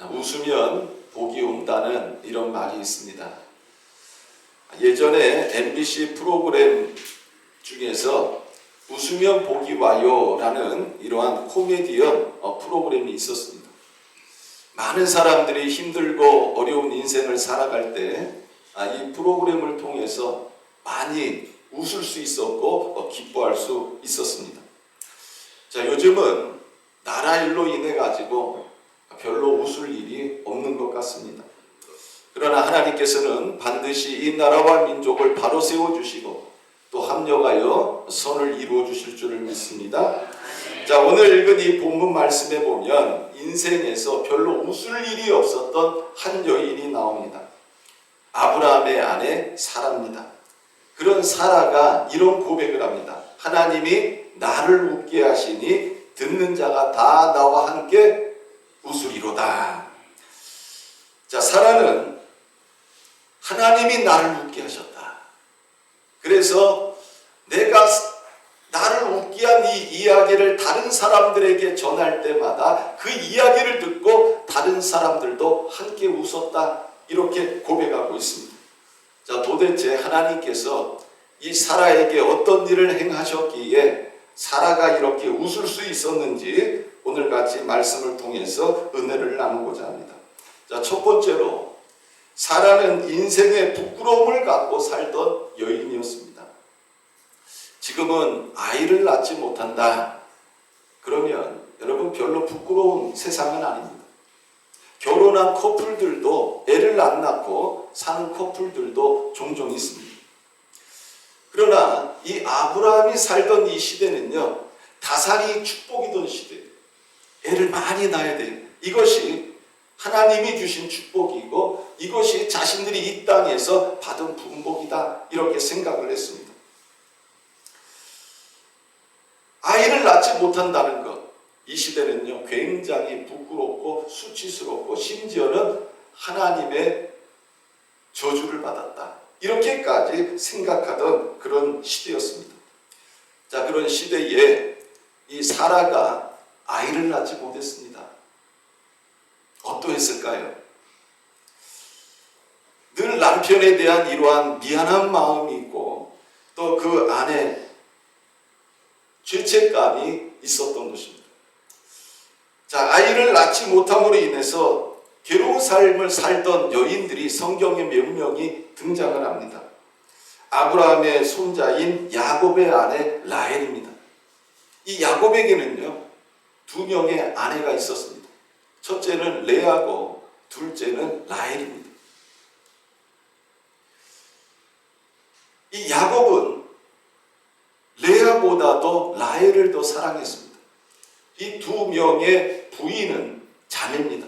웃으면 복이 온다는 이런 말이 있습니다. 예전에 MBC 프로그램 중에서 웃으면 복이 와요 라는 이러한 코미디언 프로그램이 있었습니다. 많은 사람들이 힘들고 어려운 인생을 살아갈 때 이 프로그램을 통해서 많이 웃을 수 있었고 기뻐할 수 있었습니다. 자, 요즘은 나라 일로 인해 가지고 별로 웃을 일이 없는 것 같습니다. 그러나 하나님께서는 반드시 이 나라와 민족을 바로 세워주시고 또 합력하여 선을 이루어 주실 줄을 믿습니다. 자, 오늘 읽은 이 본문 말씀에 보면 인생에서 별로 웃을 일이 없었던 한 여인이 나옵니다. 아브라함의 아내 사라입니다. 그런 사라가 이런 고백을 합니다. 하나님이 나를 웃게 하시니 듣는 자가 다 나와 함께 웃으리로다. 자, 사라는 하나님이 나를 웃게 하셨다. 그래서 내가 나를 웃게 한 이 이야기를 다른 사람들에게 전할 때마다 그 이야기를 듣고 다른 사람들도 함께 웃었다. 이렇게 고백하고 있습니다. 자, 도대체 하나님께서 이 사라에게 어떤 일을 행하셨기에 사라가 이렇게 웃을 수 있었는지 오늘 같이 말씀을 통해서 은혜를 나누고자 합니다. 자, 첫 번째로 사라는 인생의 부끄러움을 갖고 살던 여인이었습니다. 지금은 아이를 낳지 못한다. 그러면 여러분 별로 부끄러운 세상은 아닙니다. 결혼한 커플들도 애를 안 낳고 사는 커플들도 종종 있습니다. 그러나 이 아브라함이 살던 이 시대는요, 다산이 축복이던 시대예요. 애를 많이 낳아야 돼요. 이것이 하나님이 주신 축복이고 이것이 자신들이 이 땅에서 받은 분복이다. 이렇게 생각을 했습니다. 아이를 낳지 못한다는 것, 이 시대는요 굉장히 부끄럽고 수치스럽고 심지어는 하나님의 저주를 받았다. 이렇게까지 생각하던 그런 시대였습니다. 자, 그런 시대에 이 사라가 아이를 낳지 못했습니다. 어떠했을까요? 늘 남편에 대한 이러한 미안한 마음이 있고 또 그 안에 죄책감이 있었던 것입니다. 자, 아이를 낳지 못함으로 인해서 괴로운 삶을 살던 여인들이 성경에 몇 명이 등장을 합니다. 아브라함의 손자인 야곱의 아내 라헬입니다. 이 야곱에게는요, 두 명의 아내가 있었습니다. 첫째는 레아고 둘째는 라헬입니다. 이 야곱은 레아보다도 라헬을 더 사랑했습니다. 이 두 명의 부인은 자매입니다.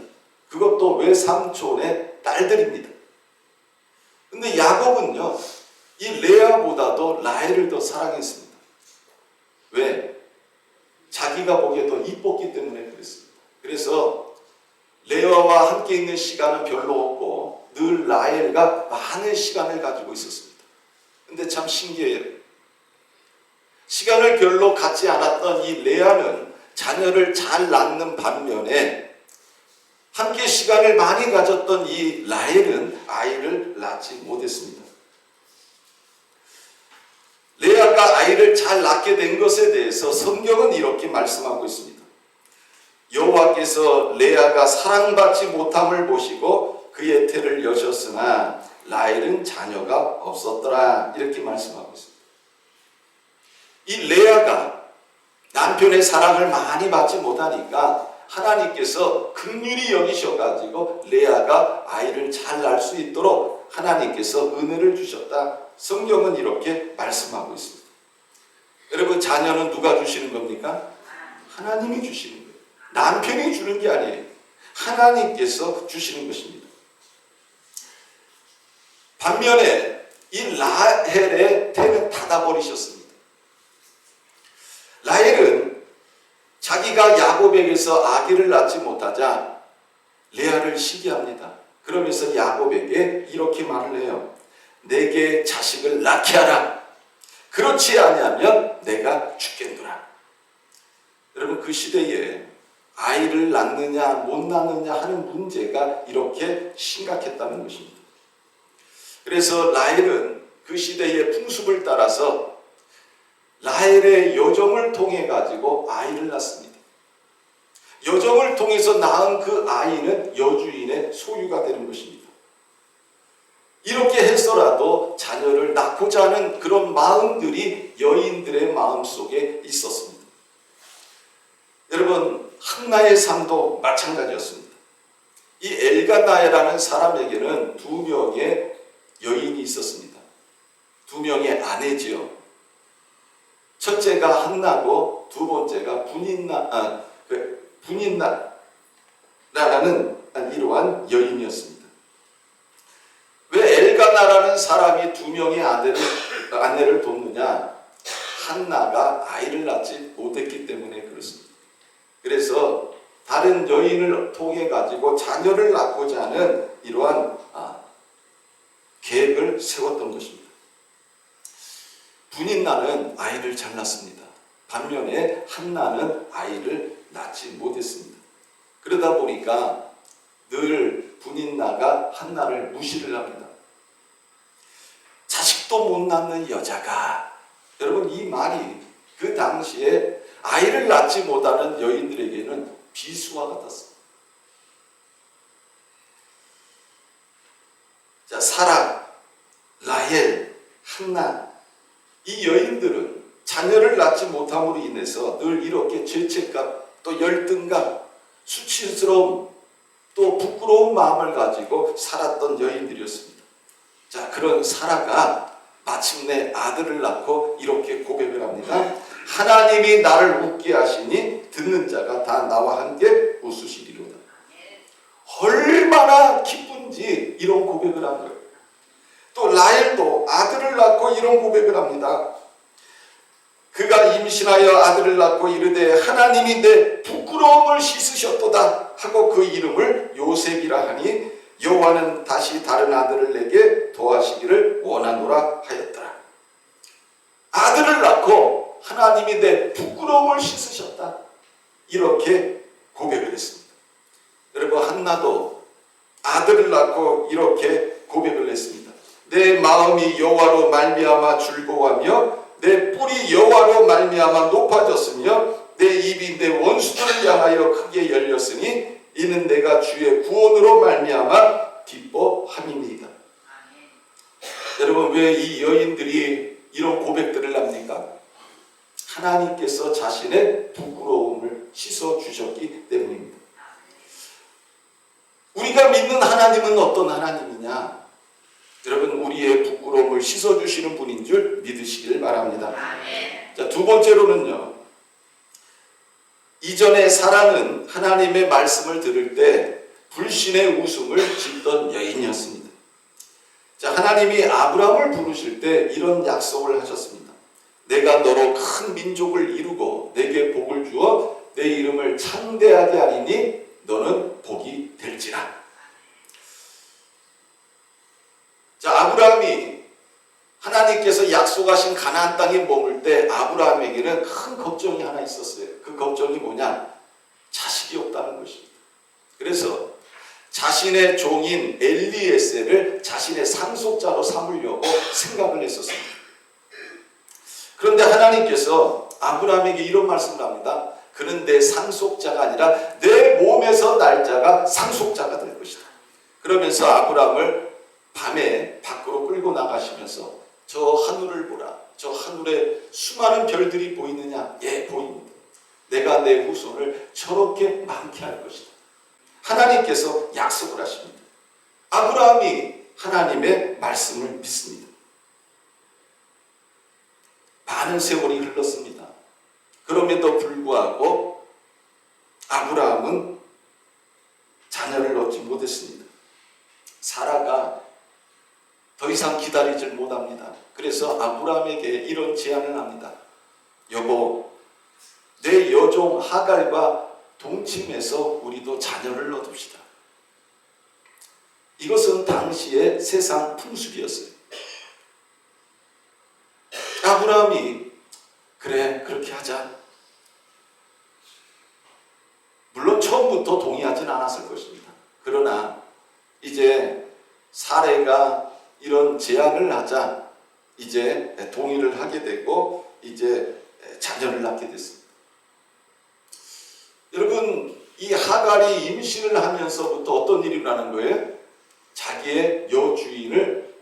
그것도 외삼촌의 딸들입니다. 근데 야곱은요, 이 레아보다도 라헬을 더 사랑했습니다. 왜? 자기가 보기에 더 이뻤기 때문에 그랬습니다. 그래서 레아와 함께 있는 시간은 별로 없고 늘 라헬과 많은 시간을 가지고 있었습니다. 근데 참 신기해요. 시간을 별로 갖지 않았던 이 레아는 자녀를 잘 낳는 반면에 함께 시간을 많이 가졌던 이 라헬은 아이를 낳지 못했습니다. 레아가 아이를 잘 낳게 된 것에 대해서 성경은 이렇게 말씀하고 있습니다. 여호와께서 레아가 사랑받지 못함을 보시고 그의 태를 여셨으나 라헬은 자녀가 없었더라. 이렇게 말씀하고 있습니다. 이 레아가 남편의 사랑을 많이 받지 못하니까 하나님께서 긍휼히 여기셔가지고 레아가 아이를 잘 낳을 수 있도록 하나님께서 은혜를 주셨다. 성경은 이렇게 말씀하고 있습니다. 여러분, 자녀는 누가 주시는 겁니까? 하나님이 주시는 거예요. 남편이 주는 게 아니에요. 하나님께서 주시는 것입니다. 반면에 이 라헬의 태는 닫아버리셨습니다. 라헬은 자기가 야곱에게서 아기를 낳지 못하자 레아를 시기합니다. 그러면서 야곱에게 이렇게 말을 해요. 내게 자식을 낳게 하라. 그렇지 아니하면 내가 죽겠노라. 여러분, 그 시대에 아이를 낳느냐 못 낳느냐 하는 문제가 이렇게 심각했다는 것입니다. 그래서 라헬은 그 시대의 풍습을 따라서 라헬의 여종을 통해 가지고 아이를 낳습니다. 여종을 통해서 낳은 그 아이는 여주인의 소유가 되는 것입니다. 이렇게 해서라도 자녀를 낳고자 하는 그런 마음들이 여인들의 마음속에 있었습니다. 여러분, 한나의 삶도 마찬가지였습니다. 이 엘가나라는 사람에게는 두 명의 여인이 있었습니다. 두 명의 아내지요. 첫째가 한나고 두 번째가 분인나라는 이러한 여인이었습니다. 왜 엘가나라는 사람이 두 명의 아내를 돕느냐? 한나가 아이를 낳지 못했기 때문에 그렇습니다. 그래서 다른 여인을 통해 가지고 자녀를 낳고자 하는 이러한 계획을 세웠던 것입니다. 분인나는 아이를 잘 낳습니다. 반면에 한나는 아이를 낳지 못했습니다. 그러다 보니까 늘 분인나가 한나를 무시를 합니다. 자식도 못 낳는 여자가, 여러분, 이 말이 그 당시에 아이를 낳지 못하는 여인들에게는 비수와 같았습니다. 자, 사라, 라헬, 한나, 이 여인들은 자녀를 낳지 못함으로 인해서 늘 이렇게 죄책감, 또 열등감, 수치스러움, 또 부끄러운 마음을 가지고 살았던 여인들이었습니다. 자, 그런 사라가 마침내 아들을 낳고 이렇게 고백을 합니다. 하나님이 나를 웃게 하시니 듣는 자가 다 나와 함께 웃으시리로다. 얼마나 기쁜지 이런 고백을 한 거예요. 또 라헬도 아들을 낳고 이런 고백을 합니다. 그가 임신하여 아들을 낳고 이르되 하나님이 내 부끄러움을 씻으셨도다 하고 그 이름을 요셉이라 하니 여호와는 다시 다른 아들을 내게 더하시기를 원하노라 하였더라. 아들을 낳고 하나님이 내 부끄러움을 씻으셨다, 이렇게 고백을 했습니다. 여러분, 한나도 아들을 낳고 이렇게 고백을 했습니다. 내 마음이 여호와로 말미암아 즐거워하며 내 뿔이 여호와로 말미암아 높아졌으며 내 입이 내 원수들을 향하여 크게 열렸으니 이는 내가 주의 구원으로 말미암아 기뻐함이니이다. 여러분, 왜 이 여인들이 이런 고백들을 합니까? 하나님께서 자신의 부끄러움을 씻어주셨기 때문입니다. 우리가 믿는 하나님은 어떤 하나님이냐? 여러분, 우리의 부끄러움을 씻어주시는 분인 줄 믿으시길 바랍니다. 자, 두 번째로는요, 이전에 사라는 하나님의 말씀을 들을 때 불신의 웃음을 짓던 여인이었습니다. 자, 하나님이 아브라함을 부르실 때 이런 약속을 하셨습니다. 내가 너로 큰 민족을 이루고 내게 복을 주어 내 이름을 창대하게 하리니 너는 복이 될지라. 자, 아브라함이 하나님께서 약속하신 가나안 땅에 머물 때 아브라함에게는 큰 걱정이 하나 있었어요. 그 걱정이 뭐냐? 자식이 없다는 것입니다. 그래서 자신의 종인 엘리에셀을 자신의 상속자로 삼으려고 생각을 했었습니다. 그런데 하나님께서 아브라함에게 이런 말씀을 합니다. 그는 내 상속자가 아니라 내 몸에서 날 자가 상속자가 될 것이다. 그러면서 아브라함을 밤에 밖으로 끌고 나가시면서 저 하늘을 보라. 저 하늘에 수많은 별들이 보이느냐? 예, 보입니다. 내가 내 후손을 저렇게 많게 할 것이다. 하나님께서 약속을 하십니다. 아브라함이 하나님의 말씀을 믿습니다. 많은 세월이 흘렀습니다. 그럼에도 불구하고 아브라함은 자녀를 얻지 못했습니다. 사라가 더 이상 기다리질 못합니다. 그래서 아브라함에게 이런 제안을 합니다. 여보, 내 여종 하갈과 동침해서 우리도 자녀를 얻읍시다. 이것은 당시의 세상 풍습이었어요. 아브라함이 그래, 그렇게 하자. 물론 않았을 것입니다. 그러나 이제 사레가 이런 제안을 하자 이제 동의를 하게 되고 이제 자녀를 낳게 됐습니다. 여러분, 이 하갈이 임신을 하면서부터 어떤 일이 일어나는 거예요? 자기의 여주인을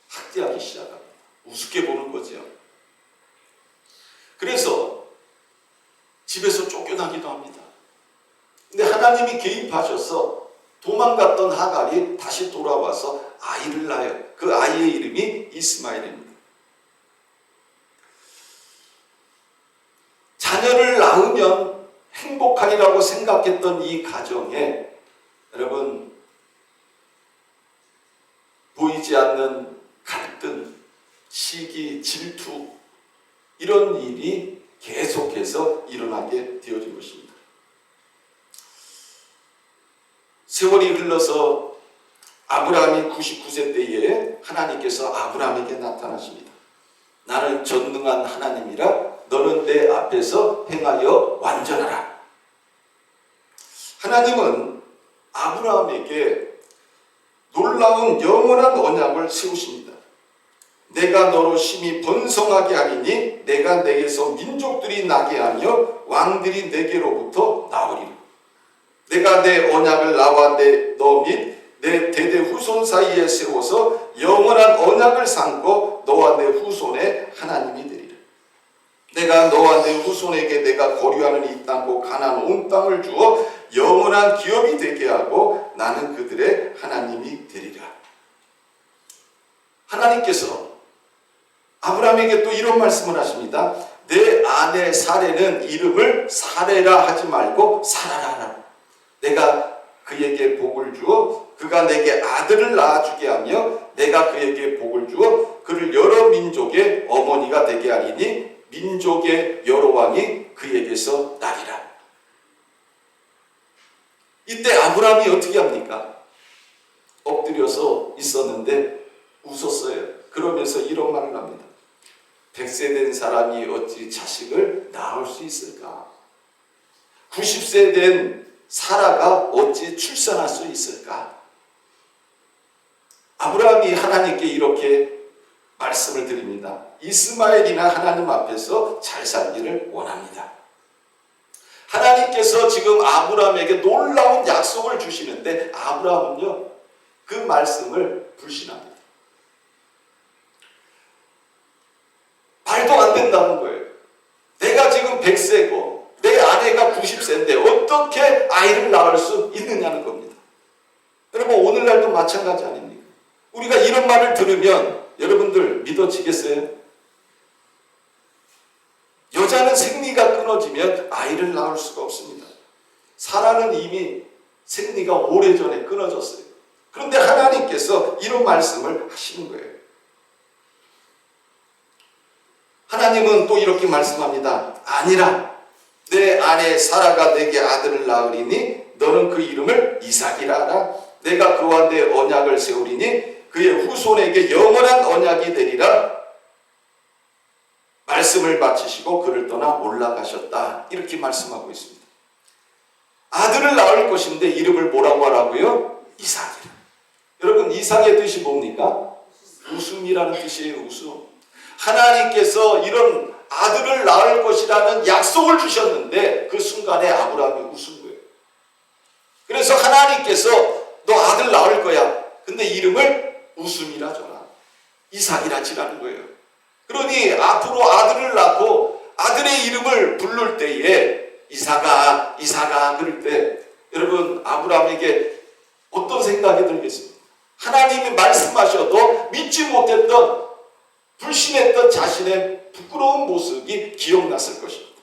학대하기 시작합니다. 우습게 보는 거죠. 그래서 집에서 쫓겨나기도 합니다. 근데 하나님이 개입하셔서 도망갔던 하갈이 다시 돌아와서 아이를 낳아요. 그 아이의 이름이 이스마엘입니다. 자녀를 낳으면 행복하리라고 생각했던 이 가정에 여러분, 보이지 않는 갈등, 시기, 질투 이런 일이 계속해서 일어나게 되어진 것입니다. 세월이 흘러서 아브라함이 99세 때에 하나님께서 아브라함에게 나타나십니다. 나는 전능한 하나님이라 너는 내 앞에서 행하여 완전하라. 하나님은 아브라함에게 놀라운 영원한 언약을 세우십니다. 내가 너로 심히 번성하게 하리니 내가 내게서 민족들이 나게 하며 왕들이 내게로부터 나오리라. 내가 내 언약을 나와 너 및 내 대대 후손 사이에 세워서 영원한 언약을 삼고 너와 내 후손의 하나님이 되리라. 내가 너와 내 후손에게 내가 거류하는 이 땅고 가나안 온 땅을 주어 영원한 기업이 되게 하고 나는 그들의 하나님이 되리라. 하나님께서 아브라함에게 또 이런 말씀을 하십니다. 내 아내 사레는 이름을 사레라 하지 말고 사라라 하라. 내가 그에게 복을 주어 그가 내게 아들을 낳아주게 하며 내가 그에게 복을 주어 그를 여러 민족의 어머니가 되게 하리니 민족의 여러 왕이 그에게서 나리라. 이때 아브라함이 어떻게 합니까? 엎드려서 있었는데 웃었어요. 그러면서 이런 말을 합니다. 100세 된 사람이 어찌 자식을 낳을 수 있을까? 90세 된 사라가 어찌 출산할 수 있을까? 아브라함이 하나님께 이렇게 말씀을 드립니다. 이스마엘이나 하나님 앞에서 잘 살기를 원합니다. 하나님께서 지금 아브라함에게 놀라운 약속을 주시는데 아브라함은요, 그 말씀을 불신합니다. 말도 안 된다는 거예요. 내가 지금 100세고 내 아내가 90세인데 어떻게 아이를 낳을 수 있느냐는 겁니다. 여러분, 오늘날도 마찬가지 아닙니까? 우리가 이런 말을 들으면 여러분들 믿어지겠어요? 여자는 생리가 끊어지면 아이를 낳을 수가 없습니다. 사라는 이미 생리가 오래전에 끊어졌어요. 그런데 하나님께서 이런 말씀을 하시는 거예요. 하나님은 또 이렇게 말씀합니다. 아니라 내 아내 사라가 내게 아들을 낳으리니 너는 그 이름을 이삭이라 하라. 내가 그와 내 언약을 세우리니 그의 후손에게 영원한 언약이 되리라. 말씀을 마치시고 그를 떠나 올라가셨다. 이렇게 말씀하고 있습니다. 아들을 낳을 것인데 이름을 뭐라고 하라고요? 이삭이라. 여러분, 이삭의 뜻이 뭡니까? 웃음이라는 뜻이에요. 웃음. 하나님께서 이런 아들을 낳을 것이라는 약속을 주셨는데 그 순간에 아브라함이 웃은 거예요. 그래서 하나님께서 너 아들 낳을 거야. 근데 이름을 웃음이라 줘라. 이삭이라 지라는 거예요. 그러니 앞으로 아들을 낳고 아들의 이름을 부를 때에 이삭아, 이삭아 그럴 때 여러분, 아브라함에게 어떤 생각이 들겠습니까? 하나님이 말씀하셔도 믿지 못했던, 불신했던 자신의 부끄러운 모습이 기억났을 것입니다.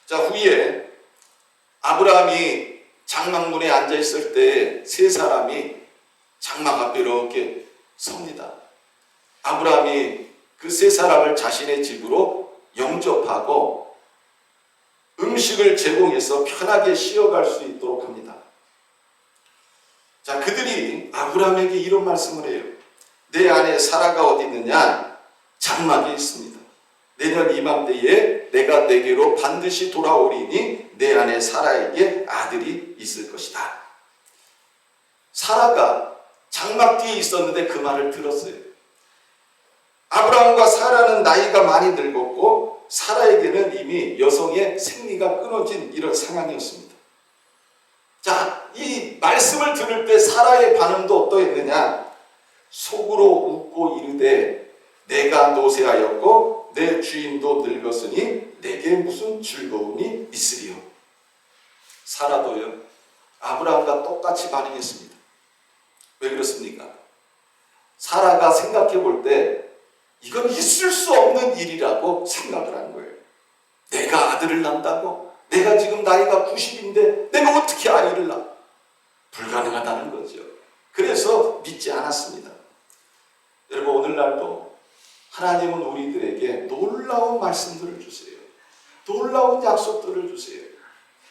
자, 후에 아브라함이 장막문에 앉아있을 때 세 사람이 장막 앞에 이렇게 섭니다. 아브라함이 그 세 사람을 자신의 집으로 영접하고 음식을 제공해서 편하게 쉬어갈 수 있도록 합니다. 자, 그들이 아브라함에게 이런 말씀을 해요. 내 아내 사라가 어디 있느냐? 장막에 있습니다. 내년 이맘때에 내가 내게로 반드시 돌아오리니 내 안에 사라에게 아들이 있을 것이다. 사라가 장막 뒤에 있었는데 그 말을 들었어요. 아브라함과 사라는 나이가 많이 늙었고 사라에게는 이미 여성의 생리가 끊어진 이런 상황이었습니다. 자, 이 말씀을 들을 때 사라의 반응도 어떠했느냐? 속으로 웃고 이르되 내가 노쇠하였고 내 주인도 늙었으니 내게 무슨 즐거움이 있으리요. 사라도요 아브라함과 똑같이 반응했습니다. 왜 그렇습니까? 사라가 생각해 볼 때 이건 있을 수 없는 일이라고 생각을 한 거예요. 내가 아들을 낳는다고? 내가 지금 나이가 90인데 내가 어떻게 아이를 낳아? 불가능하다는 거죠. 그래서 믿지 않았습니다. 여러분, 오늘날도 하나님은 우리들에게 놀라운 말씀들을 주세요. 놀라운 약속들을 주세요.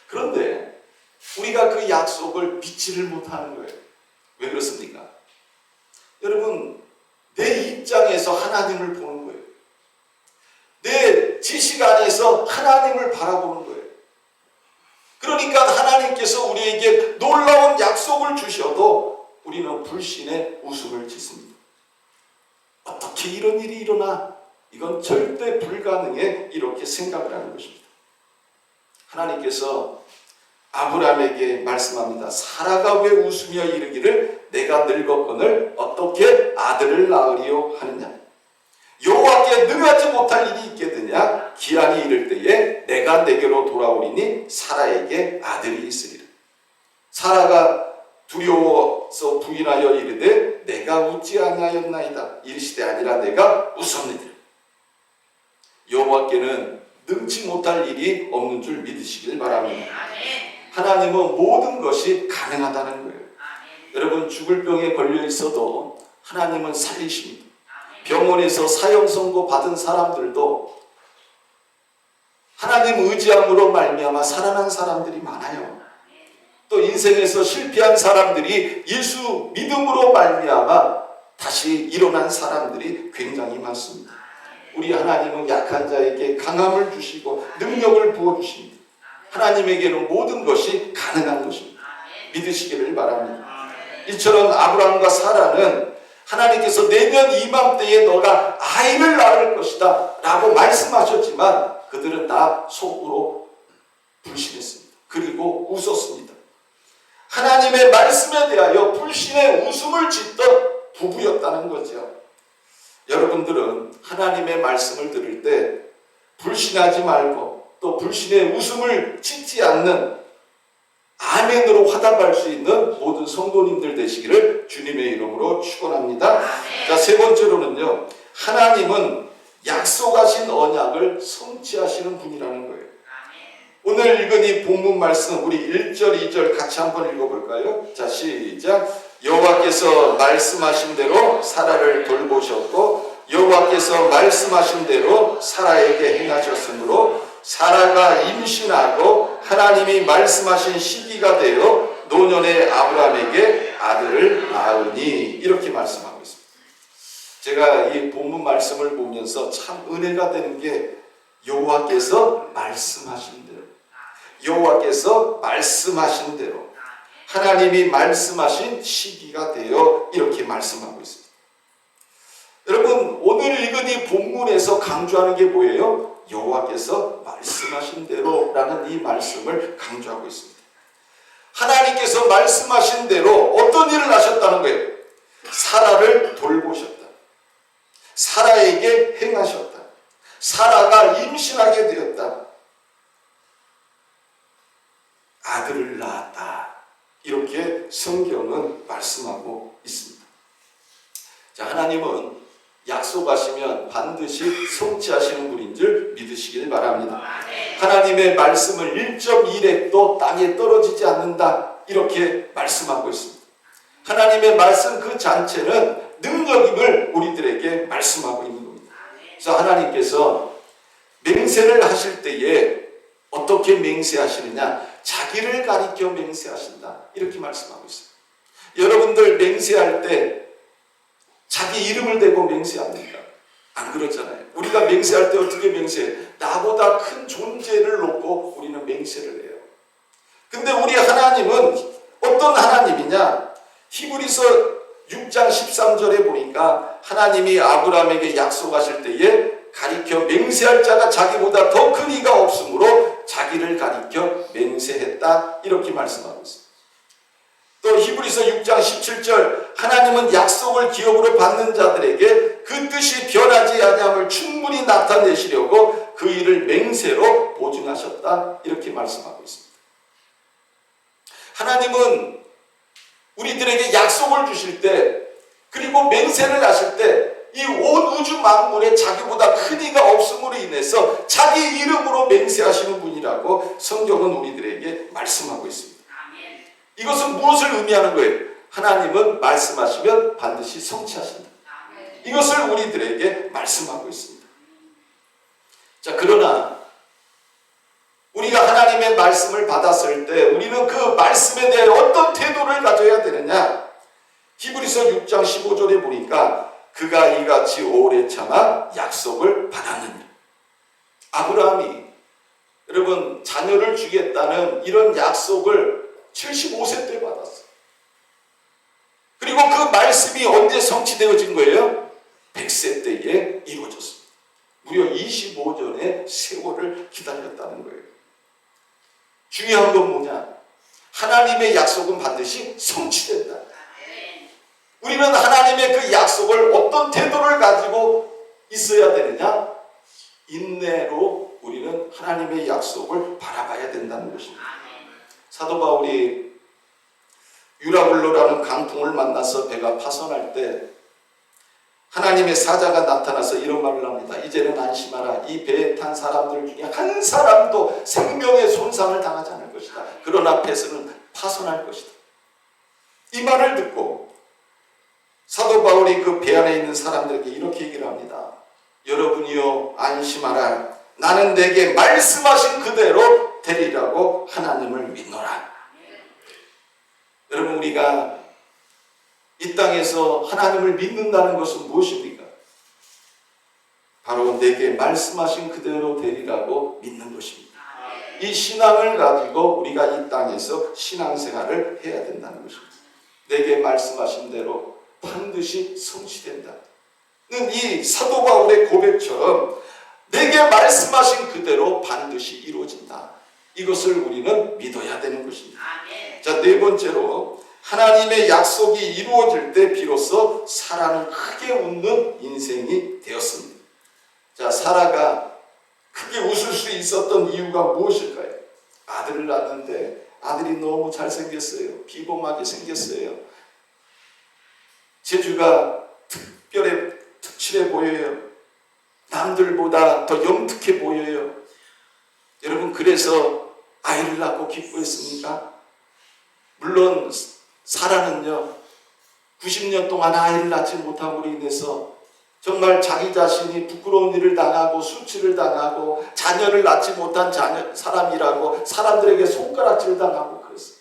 그런데 우리가 그 약속을 믿지를 못하는 거예요. 왜 그렇습니까? 여러분, 내 입장에서 하나님을 보는 거예요. 내 지식 안에서 하나님을 바라보는 거예요. 그러니까 하나님께서 우리에게 놀라운 약속을 주셔도 우리는 불신의 웃음을 짓습니다. 어떻게 이런 일이 일어나? 이건 절대 불가능해. 이렇게 생각을 하는 것입니다. 하나님께서 아브라함에게 말씀합니다. 사라가 왜 웃으며 이르기를 내가 늙었거늘 어떻게 아들을 낳으리요 하느냐. 여호와께 능하지 못할 일이 있겠느냐. 기한이 이를 때에 내가 내게로 돌아오리니 사라에게 아들이 있으리라. 사라가 두려워서 부인하여 이르되 내가 웃지 아니하였나이다. 이르시되 아니라 내가 웃었느니라. 여호와께는 능치 못할 일이 없는 줄 믿으시길 바랍니다. 하나님은 모든 것이 가능하다는 거예요. 여러분, 죽을 병에 걸려 있어도 하나님은 살리십니다. 병원에서 사형 선고 받은 사람들도 하나님 의지함으로 말미암아 살아난 사람들이 많아요. 또 인생에서 실패한 사람들이 예수 믿음으로 말미암아 다시 일어난 사람들이 굉장히 많습니다. 우리 하나님은 약한 자에게 강함을 주시고 능력을 부어주십니다. 하나님에게는 모든 것이 가능한 것입니다. 믿으시기를 바랍니다. 이처럼 아브라함과 사라는 하나님께서 내년 이맘때에 너가 아이를 낳을 것이다 라고 말씀하셨지만 그들은 다 속으로 불신했습니다. 그리고 웃었습니다. 하나님의 말씀에 대하여 불신의 웃음을 짓던 부부였다는 거죠. 여러분들은 하나님의 말씀을 들을 때 불신하지 말고 또 불신의 웃음을 짓지 않는 아멘으로 화답할 수 있는 모든 성도님들 되시기를 주님의 이름으로 축원합니다. 자, 세 번째로는요, 하나님은 약속하신 언약을 성취하시는 분이라는 거예요. 오늘 읽은 이 본문 말씀 우리 1절, 2절 같이 한번 읽어볼까요? 자, 시작. 여호와께서 말씀하신 대로 사라를 돌보셨고 여호와께서 말씀하신 대로 사라에게 행하셨으므로 사라가 임신하고 하나님이 말씀하신 시기가 되어 노년의 아브라함에게 아들을 낳으니 이렇게 말씀하고 있습니다. 제가 이 본문 말씀을 보면서 참 은혜가 되는 게 여호와께서 말씀하신 대로 여호와께서 말씀하신 대로 하나님이 말씀하신 시기가 되어 이렇게 말씀하고 있습니다. 여러분, 오늘 읽은 이 본문에서 강조하는 게 뭐예요? 여호와께서 말씀하신 대로라는 이 말씀을 강조하고 있습니다. 하나님께서 말씀하신 대로 어떤 일을 하셨다는 거예요? 사라를 돌보셨다. 사라에게 행하셨다. 사라가 임신하게 되었다. 아들을 낳았다. 이렇게 성경은 말씀하고 있습니다. 자, 하나님은 약속하시면 반드시 성취하시는 분인 줄 믿으시길 바랍니다. 하나님의 말씀을 1.1핵도 땅에 떨어지지 않는다. 이렇게 말씀하고 있습니다. 하나님의 말씀 그 자체는 능력임을 우리들에게 말씀하고 있는 겁니다. 그래서 하나님께서 맹세를 하실 때에 어떻게 맹세하시느냐? 자기를 가리켜 맹세하신다. 이렇게 말씀하고 있어요. 여러분들 맹세할 때 자기 이름을 대고 맹세합니까? 안 그렇잖아요. 우리가 맹세할 때 어떻게 맹세해? 나보다 큰 존재를 놓고 우리는 맹세를 해요. 근데 우리 하나님은 어떤 하나님이냐? 히브리서 6장 13절에 보니까 하나님이 아브라함에게 약속하실 때에 가리켜 맹세할 자가 자기보다 더 큰 이가 없으므로 자기를 가리켜 맹세했다, 이렇게 말씀하고 있습니다. 또 히브리서 6장 17절, 하나님은 약속을 기업으로 받는 자들에게 그 뜻이 변하지 아니함을 충분히 나타내시려고 그 일을 맹세로 보증하셨다, 이렇게 말씀하고 있습니다. 하나님은 우리들에게 약속을 주실 때, 그리고 맹세를 하실 때 이 온 우주 만물에 자기보다 큰 이가 없음으로 인해서 자기 이름으로 맹세하시는 분이라고 성경은 우리들에게 말씀하고 있습니다. 이것은 무엇을 의미하는 거예요? 하나님은 말씀하시면 반드시 성취하신다. 이것을 우리들에게 말씀하고 있습니다. 자, 그러나 우리가 하나님의 말씀을 받았을 때 우리는 그 말씀에 대해 어떤 태도를 가져야 되느냐? 히브리서 6장 15절에 보니까 그가 이같이 오래 참아 약속을 받았느니라. 아브라함이 여러분 자녀를 주겠다는 이런 약속을 75세 때 받았어요. 그리고 그 말씀이 언제 성취되어진 거예요? 100세 때에 이루어졌습니다. 무려 25년의 세월을 기다렸다는 거예요. 중요한 건 뭐냐? 하나님의 약속은 반드시 성취된다. 우리는 하나님의 그 약속을 어떤 태도를 가지고 있어야 되느냐? 인내로 우리는 하나님의 약속을 바라봐야 된다는 것입니다. 사도 바울이 유라굴로라는 강풍을 만나서 배가 파손할 때 하나님의 사자가 나타나서 이런 말을 합니다. 이제는 안심하라. 이 배에 탄 사람들 중에 한 사람도 생명의 손상을 당하지 않을 것이다. 그러나 배선은 파손할 것이다. 이 말을 듣고 사도 바울이 그 배 안에 있는 사람들에게 이렇게 얘기를 합니다. 여러분이요 안심하라. 나는 내게 말씀하신 그대로 되리라고 하나님을 믿노라. 여러분, 우리가 이 땅에서 하나님을 믿는다는 것은 무엇입니까? 바로 내게 말씀하신 그대로 되리라고 믿는 것입니다. 이 신앙을 가지고 우리가 이 땅에서 신앙생활을 해야 된다는 것입니다. 내게 말씀하신 대로 반드시 성취된다는 이 사도 바울의 고백처럼 내게 말씀하신 그대로 반드시 이루어진다. 이것을 우리는 믿어야 되는 것입니다. 자, 네 번째로 하나님의 약속이 이루어질 때 비로소 사라는 크게 웃는 인생이 되었습니다. 자, 사라가 크게 웃을 수 있었던 이유가 무엇일까요? 아들을 낳았는데 아들이 너무 잘생겼어요. 비범하게 생겼어요. 재주가 특출해 보여요. 남들보다 더 영특해 보여요. 여러분, 그래서 아이를 낳고 기뻐했습니까? 물론 사라는요 90년 동안 아이를 낳지 못함으로 인해서 정말 자기 자신이 부끄러운 일을 당하고 수치를 당하고 자녀를 낳지 못한 사람이라고 사람들에게 손가락질 당하고 그랬어요.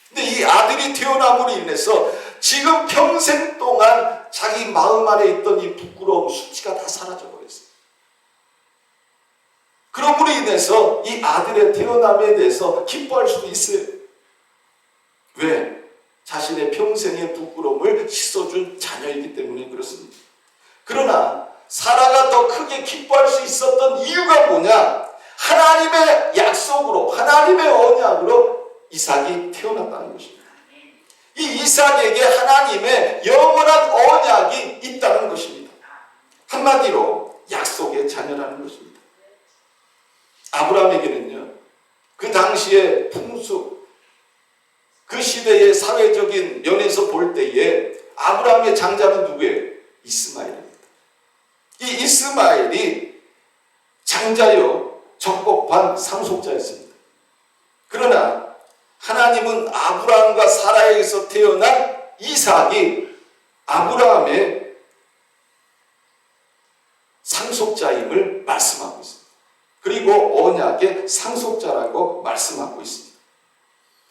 근데 이 아들이 태어남으로 인해서 지금 평생 동안 자기 마음 안에 있던 이 부끄러움, 수치가 다 사라져 버렸어요. 그럼으로 인해서 이 아들의 태어남에 대해서 기뻐할 수도 있어요. 왜? 자신의 평생의 부끄러움을 씻어준 자녀이기 때문에 그렇습니다. 그러나 사라가 더 크게 기뻐할 수 있었던 이유가 뭐냐? 하나님의 약속으로, 하나님의 언약으로 이삭이 태어났다는 것입니다. 이 이삭에게 하나님의 영원한 언약이 있다는 것입니다. 한마디로 약속의 자녀라는 것입니다. 아브라함에게는요, 그 당시의 풍습, 그 시대의 사회적인 면에서 볼 때에 아브라함의 장자는 누구예요? 이스마엘입니다. 이 이스마엘이 장자요 적법한 상속자였습니다. 그러나 하나님은 아브라함과 사라에게서 태어난 이삭이 아브라함의 상속자임을 말씀하고 있습니다. 그리고 언약의 상속자라고 말씀하고 있습니다.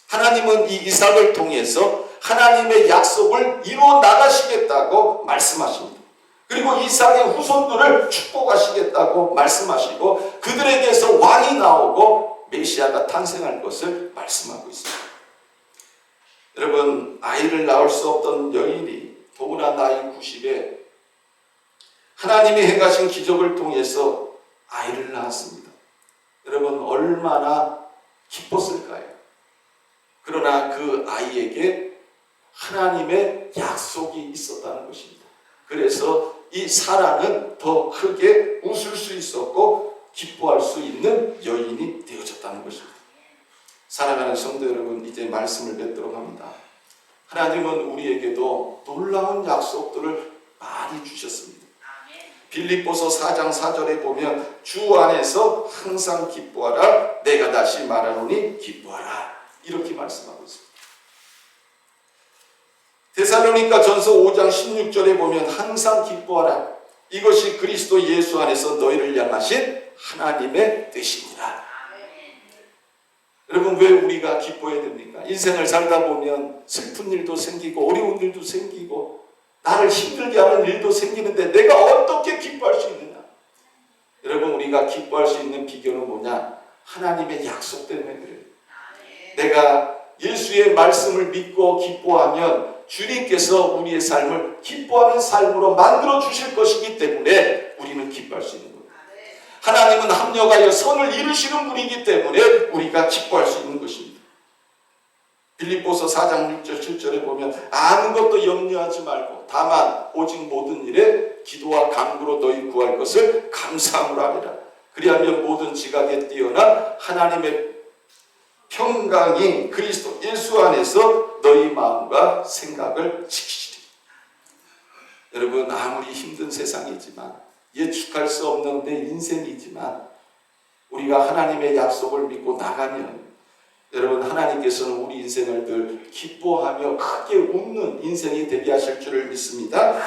하나님은 이 이삭을 통해서 하나님의 약속을 이루어 나가시겠다고 말씀하십니다. 그리고 이삭의 후손들을 축복하시겠다고 말씀하시고 그들에게서 왕이 나오고 메시아가 탄생할 것을 말씀하고 있습니다. 여러분, 아이를 낳을 수 없던 여인이 더구나 나이 90에 하나님이 행하신 기적을 통해서 아이를 낳았습니다. 여러분, 얼마나 기뻤을까요? 그러나 그 아이에게 하나님의 약속이 있었다는 것입니다. 그래서 이 사라는 더 크게 웃을 수 있었고 기뻐할 수 있는 여인이 되어졌다는 것입니다. 사랑하는 성도 여러분, 이제 말씀을 맺도록 합니다. 하나님은 우리에게도 놀라운 약속들을 많이 주셨습니다. 빌립보서 4장 4절에 보면 주 안에서 항상 기뻐하라, 내가 다시 말하노니 기뻐하라, 이렇게 말씀하고 있습니다. 데살로니가 전서 5장 16절에 보면 항상 기뻐하라, 이것이 그리스도 예수 안에서 너희를 향하신 하나님의 뜻이니라. 여러분, 왜 우리가 기뻐해야 됩니까? 인생을 살다 보면 슬픈 일도 생기고 어려운 일도 생기고 나를 힘들게 하는 일도 생기는데 내가 어떻게 기뻐할 수 있느냐? 여러분, 우리가 기뻐할 수 있는 비결은 뭐냐? 하나님의 약속 때문에 그래요. 내가 예수의 말씀을 믿고 기뻐하면 주님께서 우리의 삶을 기뻐하는 삶으로 만들어 주실 것이기 때문에 우리는 기뻐할 수 있는 겁니다. 하나님은 합력하여 선을 이루시는 분이기 때문에 우리가 기뻐할 수 있는 것입니다. 빌립보서 4장 6절 7절에 보면 아무것도 염려하지 말고 다만 오직 모든 일에 기도와 간구로 너희 구할 것을 감사함으로 하리라. 그리하면 모든 지각에 뛰어난 하나님의 평강이 그리스도 예수 안에서 너희 마음과 생각을 지키시리. 여러분, 아무리 힘든 세상이지만 예측할 수 없는 내 인생이지만 우리가 하나님의 약속을 믿고 나가면 여러분, 하나님께서는 우리 인생을 늘 기뻐하며 크게 웃는 인생이 되게 하실 줄을 믿습니다.